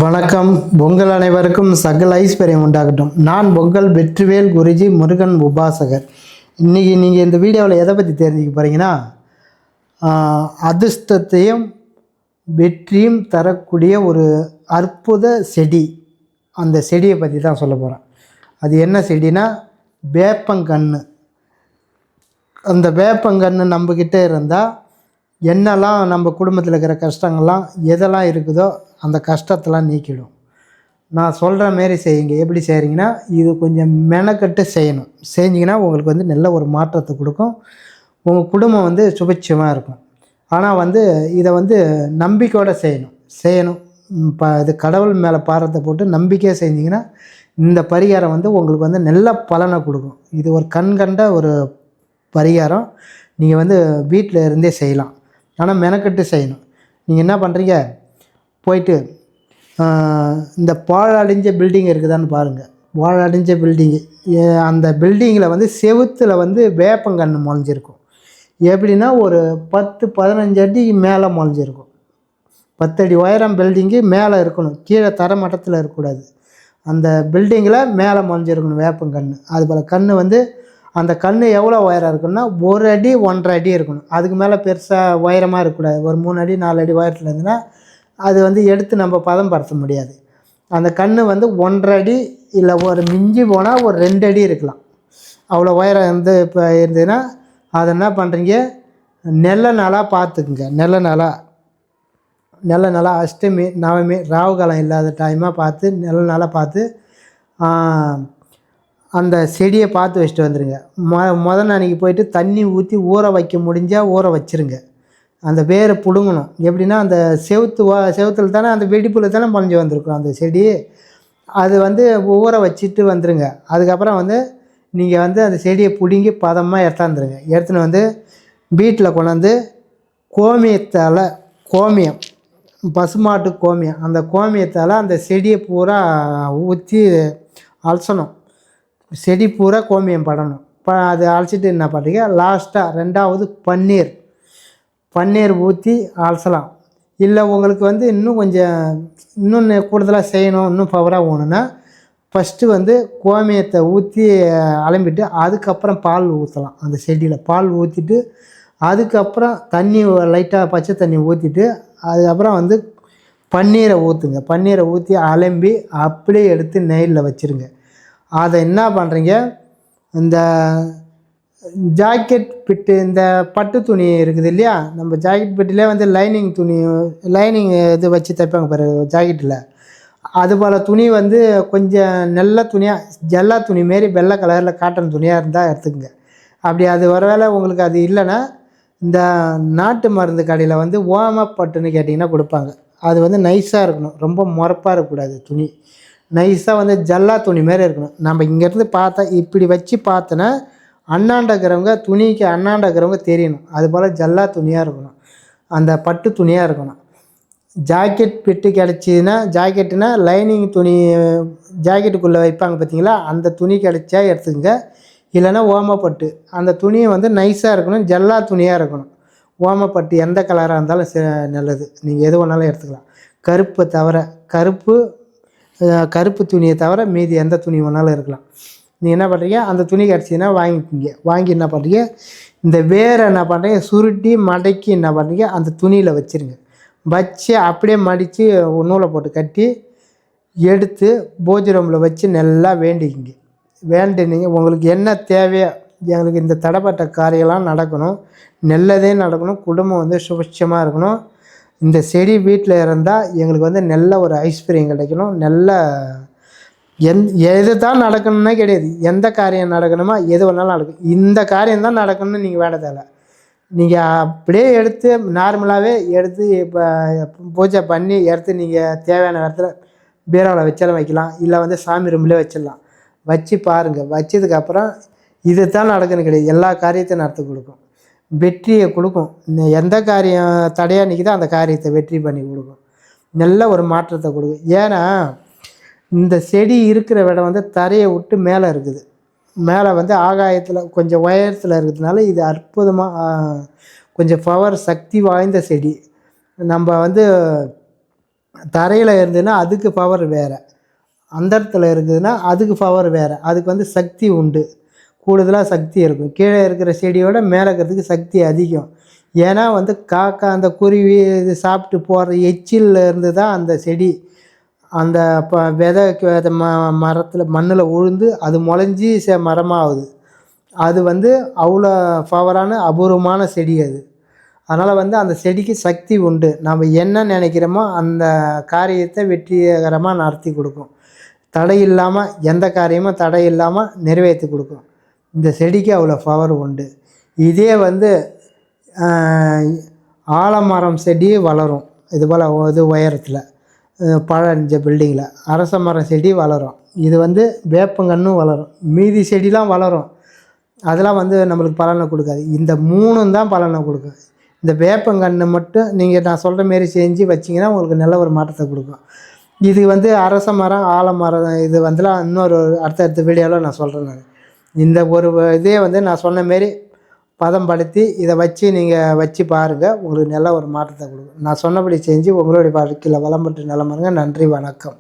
வணக்கம். பொங்கல் அனைவருக்கும் சகல ஐஸ்வர்யம் உண்டாகட்டும். நான் பொங்கல் வெற்றிவேல் குருஜி முருகன் உபாசகர். இன்றைக்கி நீங்கள் இந்த வீடியோவில் எதை பற்றி தெரிஞ்சுக்க போகிறீங்கன்னா, அதிர்ஷ்டத்தையும் வெற்றியும் தரக்கூடிய ஒரு அற்புத செடி. அந்த செடியை பற்றி தான் சொல்ல போகிறேன். அது என்ன செடினா வேப்பங்கன்று. அந்த வேப்பங்கன்று நம்மக்கிட்ட இருந்தால் என்னெல்லாம் நம்ம குடும்பத்தில் இருக்கிற கஷ்டங்கள்லாம் எதெல்லாம் இருக்குதோ அந்த கஷ்டத்தெல்லாம் நீக்கிடும். நான் சொல்கிற மாரி செய்யுங்க. எப்படி செய்கிறீங்கன்னா, இது கொஞ்சம் மெனக்கட்டு செய்யணும். செஞ்சிங்கன்னா உங்களுக்கு நல்ல ஒரு மாற்றத்தை கொடுக்கும். உங்கள் குடும்பம் சுபிட்சமாக இருக்கும். ஆனால் இதை நம்பிக்கையோடு செய்யணும். இது கடவுள் மேலே பாரத்தை போட்டு நம்பிக்கையாக செஞ்சிங்கன்னா இந்த பரிகாரம் உங்களுக்கு நல்ல பலனை கொடுக்கும். இது ஒரு கண்கண்ட ஒரு பரிகாரம். நீங்கள் வீட்டில் இருந்தே செய்யலாம். ஆனால் மெனக்கட்டு செய்யணும். நீங்கள் என்ன பண்ணுறீங்க, போயிட்டு இந்த பாழடைஞ்ச பில்டிங் இருக்குதான்னு பாருங்கள். பாழடைஞ்ச பில்டிங்கு, அந்த பில்டிங்கில் செவுத்தில் வேப்பங்கன்று முளைஞ்சிருக்கும். எப்படின்னா ஒரு 10-15 அடி மேலே முளைஞ்சிருக்கும். 10 அடி உயரம் பில்டிங்கு மேலே இருக்கணும், கீழே தர மட்டத்தில் இருக்கக்கூடாது. அந்த பில்டிங்கில் மேலே முளைஞ்சிருக்கணும் வேப்பங்கன்று. அதுபோல் கன்று அந்த கன்று எவ்வளோ உயரம் இருக்குன்னா 1 அடி 1.5 அடி இருக்கணும். அதுக்கு மேலே பெருசாக உயரமாக இருக்கக்கூடாது. ஒரு 3 அடி 4 அடி உயரத்தில் இருந்துன்னா அது எடுத்து நம்ம பதம்படுத்த முடியாது. அந்த கன்று 1.5 அடி இல்லை ஒரு மிஞ்சி போனால் ஒரு 2 அடி இருக்கலாம். அவ்வளோ உயரம் இப்போ இருந்ததுன்னா அதை என்ன பண்ணுறீங்க, நல்ல நாளாக பார்த்துக்குங்க. நல்ல நாளாக அஷ்டமி நவமி ராகு காலம் இல்லாத டைமாக பார்த்து நல்ல நாளாக பார்த்து அந்த செடியை பார்த்து வச்சுட்டு வந்துடுங்க. முதல் நாளைக்கு போயிட்டு தண்ணி ஊற்றி ஊற வைக்க முடிஞ்சால் ஊற வச்சுருங்க. அந்த வேரை பிடுங்கணும். எப்படின்னா அந்த செவுத்தில் தானே, அந்த வெடிப்பில் தானே முளைஞ்சி வந்திருக்கும் அந்த செடி. அது ஊற வச்சுட்டு வந்துடுங்க. அதுக்கப்புறம் நீங்கள் அந்த செடியை பிடுங்கி பதமாக எடுத்தாந்துருங்க. எடுத்துன்னு வீட்டில் கொண்டாந்து கோமியம் பசுமாட்டு கோமியம், அந்த கோமியத்தால் அந்த செடியை பூரா ஊற்றி அலசணும். செடி பூரா கோமியம் படணும். அது அழைச்சிட்டு என்ன பண்ணுறீங்க, லாஸ்ட்டாக 2வது பன்னீர் ஊற்றி அலசலாம். இல்லை உங்களுக்கு இன்னும் கூடுதலாக செய்யணும், இன்னும் பவராக வேணும்னா ஃபஸ்ட்டு கோமியத்தை ஊற்றி அலம்பிட்டு அதுக்கப்புறம் பால் ஊற்றலாம். அந்த செடியில் பால் ஊற்றிட்டு அதுக்கப்புறம் தண்ணி லைட்டாக பச்சை தண்ணி ஊற்றிட்டு அதுக்கப்புறம் பன்னீரை ஊற்றுங்க. பன்னீரை ஊற்றி அலம்பி அப்படியே எடுத்து நெய்லில் வச்சுருங்க. அதை என்ன பண்ணுறீங்க, இந்த ஜாக்கெட் பிட்டு, இந்த பட்டு துணி இருக்குது இல்லையா, நம்ம ஜாக்கெட் பிட்டிலே லைனிங் இது வச்சு தைப்பாங்க பாரு ஜாக்கெட்டில். அதுபோல் துணி கொஞ்சம் நல்ல துணியாக ஜல்லா துணி மாரி வெள்ளை கலரில் காட்டன் துணியாக இருந்தால் எடுத்துக்கங்க. அப்படி அது ஒருவேளை உங்களுக்கு அது இல்லைன்னா இந்த நாட்டு மருந்து கடையில் ஓமப்பட்டுன்னு கேட்டிங்கன்னா கொடுப்பாங்க. அது நைஸாக இருக்கணும், ரொம்ப முறப்பாக இருக்கக்கூடாது. துணி நைஸாக ஜல்லா துணி மாரி இருக்கணும். நம்ம இங்கேருந்து பார்த்தா இப்படி வச்சு பார்த்தோன்னா அண்ணாண்டக்கிறவங்க துணிக்கு அண்ணாண்டக்கிறவங்க தெரியணும். அதுபோல் ஜல்லா துணியாக இருக்கணும், அந்த பட்டு துணியாக இருக்கணும். ஜாக்கெட் பிட்டு கிடச்சிதுன்னா, ஜாக்கெட்டுனா லைனிங் துணி ஜாக்கெட்டுக்குள்ளே வைப்பாங்க பார்த்தீங்களா, அந்த துணி கிடச்சா எடுத்துக்கங்க. இல்லைன்னா ஓமப்பட்டு, அந்த துணியை நைஸாக இருக்கணும், ஜல்லா துணியாக இருக்கணும். ஓமப்பட்டு எந்த கலராக இருந்தாலும் நல்லது, நீங்கள் எது வேணாலும் எடுத்துக்கலாம். கருப்பு துணியை தவிர மீதி எந்த துணி வேணாலும் இருக்கலாம். நீங்கள் என்ன பண்ணுறீங்க, அந்த துணி கிடச்சின்னா வாங்கிக்கிங்க. வாங்கி என்ன பண்ணுறீங்க, இந்த வேரை என்ன பண்ணுறீங்க சுருட்டி மடக்கி என்ன பண்ணுறீங்க அந்த துணியில் வச்சுருங்க. வச்சு அப்படியே மடித்து நூலை போட்டு கட்டி எடுத்து பூஜை ரூமில் வச்சு நல்லா வேண்டிக்கிங்க. வேண்டினீங்க உங்களுக்கு என்ன தேவையோ, எங்களுக்கு இந்த தடைப்பட்ட காரியெல்லாம் நடக்கணும், நல்லதே நடக்கணும், குடும்பம் சுபிட்சமாக இருக்கணும், இந்த செடி வீட்டில் இருந்தால் எங்களுக்கு நல்ல ஒரு ஐஸ்வர்யம் கிடைக்கணும், நல்ல எது தான் நடக்கணும்னா கிடையாது, எந்த காரியம் நடக்கணுமா எது வேணாலும் நடக்கும். இந்த காரியம் தான் நடக்கணும்னு நீங்கள் வேட தேவை. நீங்கள் அப்படியே எடுத்து நார்மலாகவே எடுத்து இப்போ பூஜை பண்ணி எடுத்து நீங்கள் தேவையான இடத்துல பீரோவில் வச்சாலும் வைக்கலாம், இல்லை சாமி ரூம்லேயே வச்சிடலாம். வச்சு பாருங்கள். வச்சதுக்கப்புறம் இது தான் நடக்கணும் கிடையாது, எல்லா காரியத்தையும் நடத்தி கொடுக்கும், வெற்றியை கொடுக்கும். எந்த காரியம் தடையாக நிற்கிதோ அந்த காரியத்தை வெற்றி பண்ணி கொடுக்கும், நல்ல ஒரு மாற்றத்தை கொடுக்கும். ஏன்னா இந்த செடி இருக்கிற இடம் தரையை விட்டு மேலே இருக்குது. மேலே ஆகாயத்தில் கொஞ்சம் உயரத்தில் இருக்கிறதுனால இது அற்புதமாக கொஞ்சம் பவர் சக்தி வாய்ந்த செடி. நம்ம தரையில் இருந்ததுன்னா அதுக்கு பவர் வேறு, அந்தரத்தில் இருக்குதுன்னா அதுக்கு பவர் வேறு. அதுக்கு வந்து சக்தி உண்டு, கூடுதலாக சக்தி இருக்கும். கீழே இருக்கிற செடியோட மேலே இருக்கிறதுக்கு சக்தி அதிகம். ஏன்னா வந்து காக்கா அந்த குருவி இது சாப்பிட்டு போகிற எச்சில் இருந்து தான் அந்த செடி அந்த விதைக்கு விதை மரத்தில் மண்ணில் உழுந்து அது முளைஞ்சி மரமாகுது. அது வந்து அவ்வளோ பவரான அபூர்வமான செடி அது. அதனால் வந்து அந்த செடிக்கு சக்தி உண்டு. நம்ம என்ன நினைக்கிறோமோ அந்த காரியத்தை வெற்றிகரமாக நடத்தி கொடுக்கும். தடை இல்லாமல் எந்த காரியமும் தடை இல்லாமல் நிறைவேற்றி கொடுக்கும். இந்த செடிக்கு அவ்வளோ பவர் உண்டு. இதே வந்து ஆலமரம் செடி வளரும் இது போல் இது உயரத்தில் பழஞ்ச பில்டிங்கில். அரச மரம் செடி வளரும். இது வந்து வேப்பங்கன்றும் வளரும். மீதி செடிலாம் வளரும், அதெல்லாம் வந்து நம்மளுக்கு பலனை கொடுக்காது. இந்த 3ம் தான் பலனை கொடுக்கும். இந்த வேப்பங்கன்று மட்டும் நீங்கள் நான் சொல்கிற மாரி செஞ்சு வச்சிங்கன்னா உங்களுக்கு நல்ல ஒரு மாற்றத்தை கொடுக்கும். இது வந்து அரச மரம் ஆலமரம் இது வந்துலாம் இன்னொரு அடுத்தடுத்த வீடியோவில் நான் சொல்கிறேன். நான் இந்த ஒரு இதே வந்து நான் சொன்ன மாரி பதம் படுத்தி இதை வச்சு நீங்கள் வச்சு பாருங்கள், உங்களுக்கு நல்ல ஒரு மாற்றத்தை கொடுக்கும். நான் சொன்னபடி செஞ்சு உங்களுடைய வாழ்க்கையில் வளம் பெற்று நலமாருங்க. நன்றி, வணக்கம்.